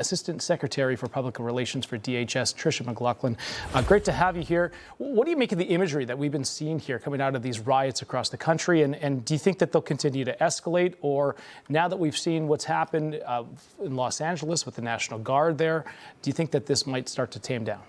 Assistant Secretary for Public Relations for DHS, Tricia McLaughlin. Great to have you here. What do you make of the imagery that we've been seeing here coming out of these riots across the country? And do you think that they'll continue to escalate? Or now that we've seen what's happened in Los Angeles with the National Guard there, do you think that this might start to tame down?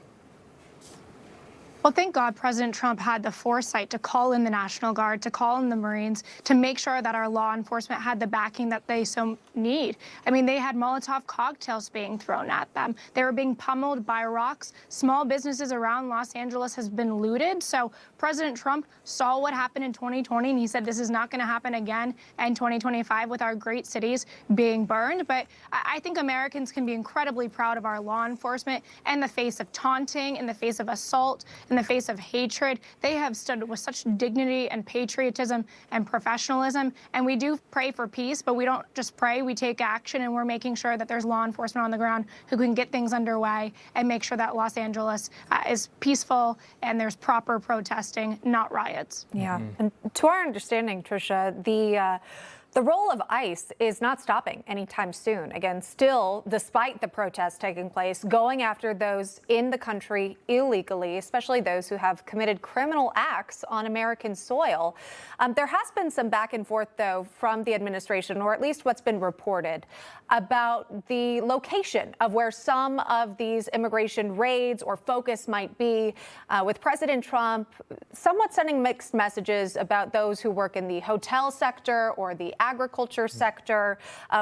Well, thank God President Trump had the foresight to call in the National Guard, to call in the Marines, to make sure that our law enforcement had the backing that they so need. I mean, they had Molotov cocktails being thrown at them. They were being pummeled by rocks. Small businesses around Los Angeles has been looted. So President Trump saw what happened in 2020, and he said this is not going to happen again in 2025 with our great cities being burned. But I think Americans can be incredibly proud of our law enforcement in the face of taunting, in the face of assault, in the face of hatred. They have stood with such dignity and patriotism and professionalism. And we do pray for peace, but we don't just pray, we take action, and we're making sure that there's law enforcement on the ground who can get things underway and make sure that Los Angeles is peaceful and there's proper protesting, not riots. Yeah. And to our understanding, Tricia, the role of ICE is not stopping anytime soon. Again, still, despite the protests taking place, going after those in the country illegally, especially those who have committed criminal acts on American soil. There has been some back and forth, though, from the administration, or at least what's been reported, about the location of where some of these immigration raids or focus might be, with President Trump somewhat sending mixed messages about those who work in the hotel sector or the agriculture sector,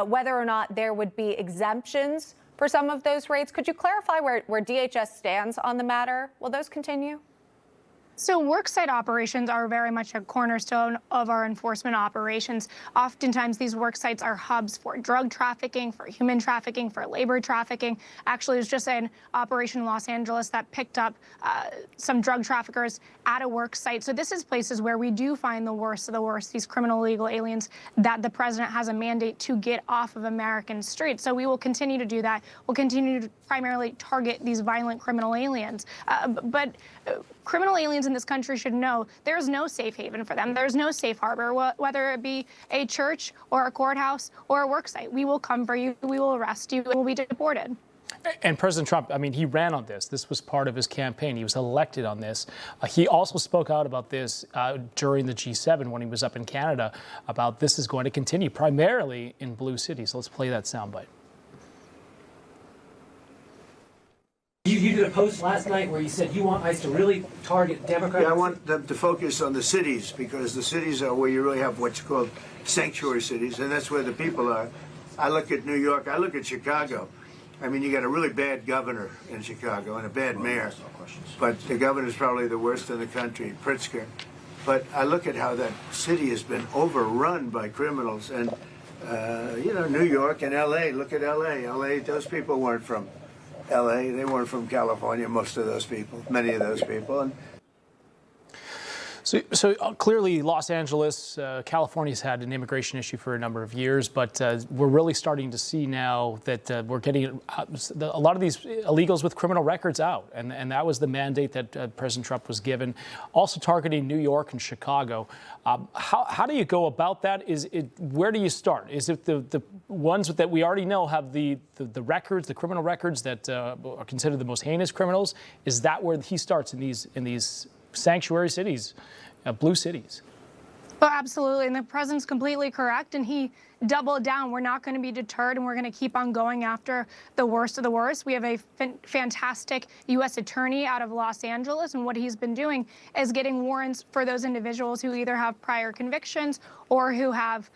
whether or not there would be exemptions for some of those raids. Could you clarify where DHS stands on the matter? Will those continue? So worksite operations are very much a cornerstone of our enforcement operations. Oftentimes, these work sites are hubs for drug trafficking, for human trafficking, for labor trafficking. Actually, it was just an operation in Los Angeles that picked up some drug traffickers at a work site. So this is places where we do find the worst of the worst, these criminal illegal aliens that the president has a mandate to get off of American streets. So we will continue to do that. We'll continue to primarily target these violent criminal aliens. But criminal aliens in this country should know there's no safe haven for them. There's no safe harbor, whether it be a church or a courthouse or a work site. We will come for you. We will arrest you. And will be deported. And President Trump, I mean, he ran on this. This was part of his campaign. He was elected on this. He also spoke out about this during the G7 when he was up in Canada about this is going to continue primarily in blue cities. So let's play that soundbite. You did a post last night where you said you want ICE to really target Democrats. Yeah, I want them to focus on the cities because the cities are where you really have what's called sanctuary cities, and that's where the people are. I look at New York, I look at Chicago. I mean, you got a really bad governor in Chicago and a bad mayor, but the governor's probably the worst in the country, Pritzker. But I look at how that city has been overrun by criminals, and you know, New York and L.A. Look at L.A. L.A. Those people weren't from L.A. They weren't from California, most of those people, many of those people. And So clearly, Los Angeles, California's had an immigration issue for a number of years, but we're really starting to see now that we're getting a lot of these illegals with criminal records out, and that was the mandate that President Trump was given. Also targeting New York and Chicago. How do you go about that? Where do you start? Is it the ones that we already know have the records, the criminal records that are considered the most heinous criminals? Is that where he starts in these sanctuary cities, blue cities? Well, absolutely. And the president's completely correct. And he doubled down. We're not going to be deterred, and we're going to keep on going after the worst of the worst. We have a fantastic U.S. attorney out of Los Angeles, and what he's been doing is getting warrants for those individuals who either have prior convictions or who have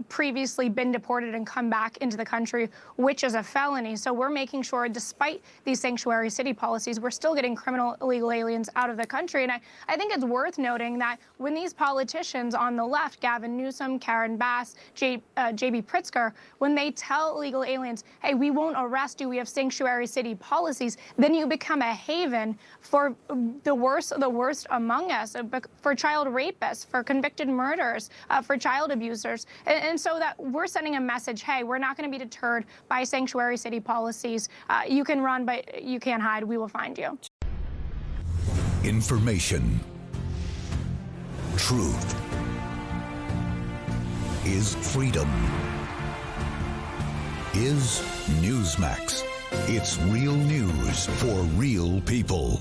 previously been deported and come back into the country, which is a felony. So we're making sure, despite these sanctuary city policies, we're still getting criminal illegal aliens out of the country. And I think it's worth noting that when these politicians on the left, Gavin Newsom, Karen Bass, J.B. Pritzker, when they tell illegal aliens, hey, we won't arrest you, we have sanctuary city policies, then you become a haven for the worst of the worst among us, for child rapists, for convicted murderers, for child abusers. And so that we're sending a message, hey, we're not going to be deterred by sanctuary city policies. You can run, but you can't hide. We will find you. Information. Truth is freedom. is Newsmax. It's real news for real people.